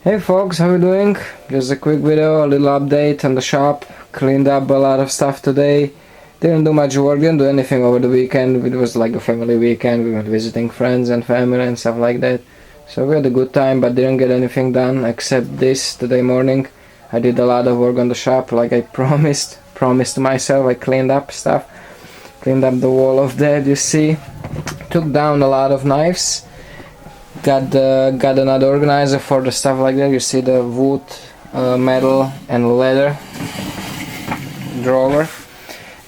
Hey folks, how you doing? Just a quick video, a little update on the shop. Cleaned up a lot of stuff today. Didn't do much work, didn't do anything over the weekend. It was like a family weekend. We went visiting friends and family and stuff like that. So we had a good time, but didn't get anything done except this today morning. I did a lot of work on the shop like I promised to myself. I cleaned up stuff. Cleaned up the wall of that, you see. Took down a lot of knives. Got another organizer for the stuff like that. You see the wood, metal and leather drawer.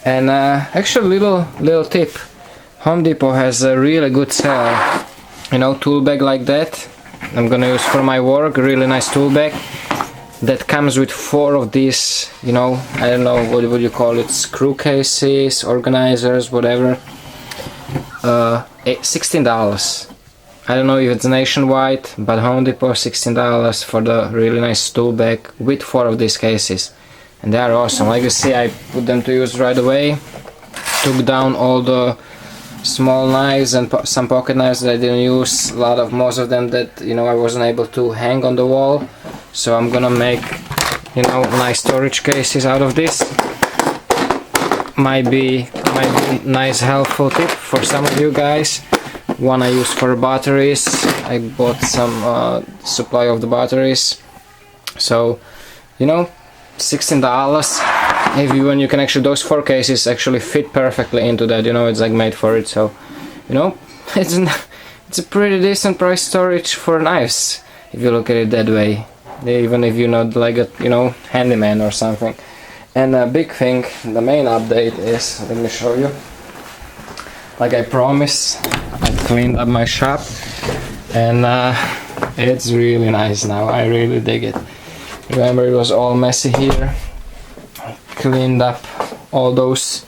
And actually little tip, Home Depot has a really good sale, tool bag like that. I'm gonna use for my work, really nice tool bag that comes with 4 of these, I don't know what would you call it, screw cases, organizers, whatever. $16. I don't know if it's nationwide, but Home Depot $16 for the really nice tool bag with 4 of these cases, and they are awesome. Like you see, I put them to use right away. Took down all the small knives and some pocket knives that I didn't use. Most of them that I wasn't able to hang on the wall. So I'm gonna make nice storage cases out of this. Might be nice helpful tip for some of you guys. One I use for batteries. I bought some supply of the batteries. So $16. When you can actually, those 4 cases actually fit perfectly into that. It's like made for it. So it's a pretty decent price storage for knives if you look at it that way. Even if you're not like a handyman or something. And a big thing, the main update is, let me show you. Like I promised, I cleaned up my shop, and it's really nice now. I really dig it. Remember, it was all messy here. I cleaned up all those,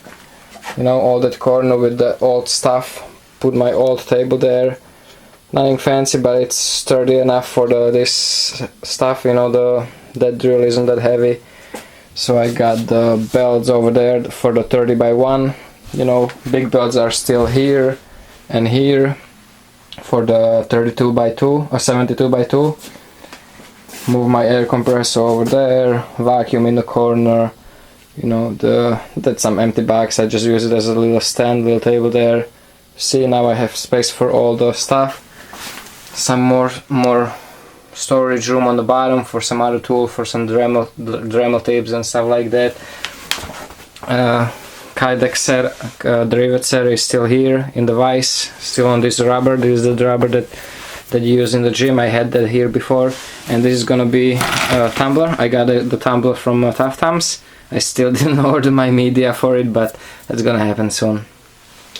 all that corner with the old stuff. Put my old table there. Nothing fancy, but it's sturdy enough for this stuff. That drill isn't that heavy. So I got the belts over there for the 30 by 1. Big belts are still here and here for the 32 by 2 or 72 by 2. Move my air compressor over there, vacuum in the corner. That's some empty box. I just use it as a little stand, little table there. See, now I have space for all the stuff. Some more storage room on the bottom for some other tool, for some Dremel tapes and stuff like that. Kydex derivative set is still here in the vise, still on this rubber. This is the rubber that you use in the gym. I had that here before, and this is gonna be a tumbler. I got the tumbler from Tough Thumbs. I still didn't order my media for it, but that's gonna happen soon.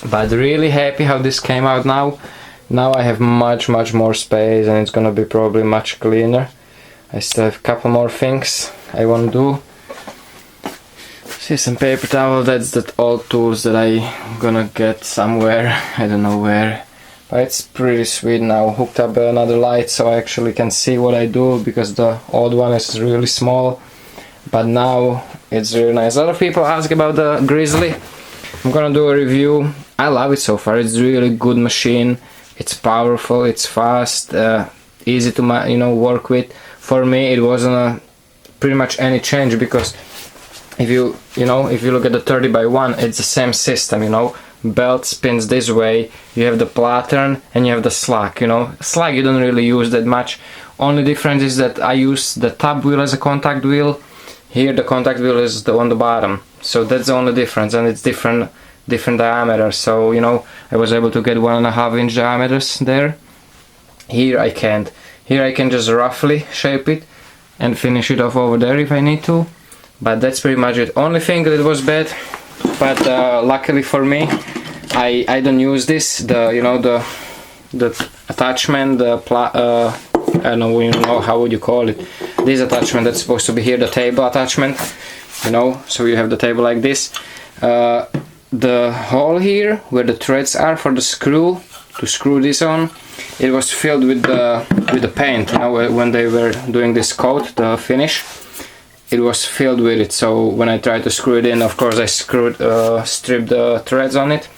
But really happy how this came out now. Now I have much more space, and it's gonna be probably much cleaner. I still have a couple more things I want to do. See, some paper towel. That's the old tools that I gonna get somewhere. I don't know where, but it's pretty sweet now. Hooked up another light so I actually can see what I do, because the old one is really small. But now it's really nice. A lot of people ask about the Grizzly. I'm gonna do a review. I love it so far. It's really good machine. It's powerful. It's fast. Easy to work with. For me, it wasn't pretty much any change, because if you look at the 30 by 1, it's the same system. Belt spins this way. You have the pattern and you have the slack. Slack you don't really use that much. Only difference is that I use the top wheel as a contact wheel. Here the contact wheel is on the bottom, so that's the only difference, and it's different diameter. So I was able to get 1.5 inch diameters there. Here I can't. Here I can just roughly shape it and finish it off over there if I need to. But that's pretty much it. Only thing that was bad, but luckily for me, I don't use this. The attachment, I don't know how would you call it. This attachment that's supposed to be here, the table attachment. So you have the table like this. The hole here where the threads are for the screw, to screw this on, it was filled with the paint. When they were doing this coat, the finish, it was filled with it. So when I tried to screw it in, of course I stripped the threads on it,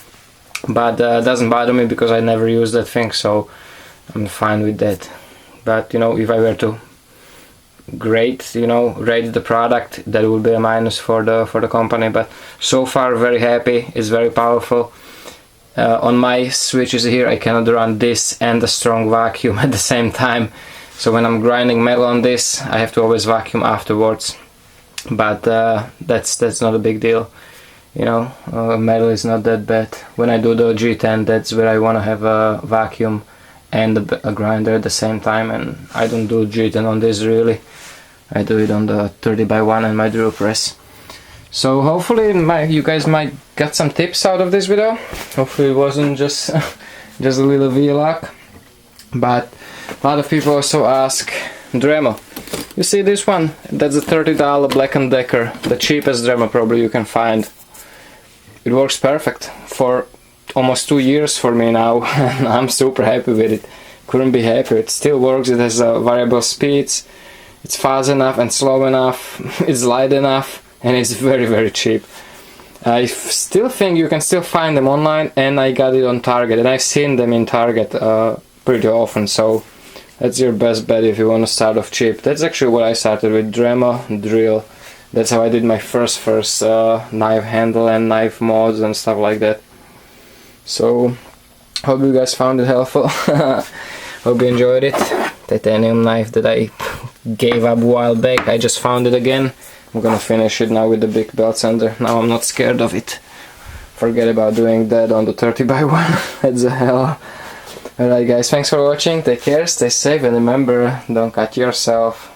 but it doesn't bother me because I never use that thing, so I'm fine with that. but you know, if I were to rate the product, that would be a minus for the company. But so far very happy. It's very powerful. On my switches here I cannot run this and a strong vacuum at the same time, so when I'm grinding metal on this I have to always vacuum afterwards, but that's not a big deal, you know. Metal is not that bad. When I do the G10, that's where I want to have a vacuum and a grinder at the same time, and I don't do G10 on this really. I do it on the 30x1 and my drill press. So hopefully you guys might get some tips out of this video. Hopefully it wasn't just just a little vlog. But a lot of people also ask, Dremel, you see this one? That's a $30 Black & Decker, the cheapest Dremel probably you can find. It works perfect for almost 2 years for me now, and I'm super happy with it. Couldn't be happier. It still works. It has variable speeds. It's fast enough and slow enough. It's light enough, and it's very, very cheap. I still think you can still find them online, and I got it on Target, and I've seen them in Target pretty often, so that's your best bet if you want to start off cheap. That's actually what I started with, Dremel drill. That's how I did my first knife handle and knife mods and stuff like that. So hope you guys found it helpful. Hope you enjoyed it. Titanium knife that I gave up a while back, I just found it again. I'm gonna finish it now with the big belt sander. Now I'm not scared of it. Forget about doing that on the 30x1. That's a hell. Alright guys, thanks for watching, take care, stay safe, and remember, don't cut yourself.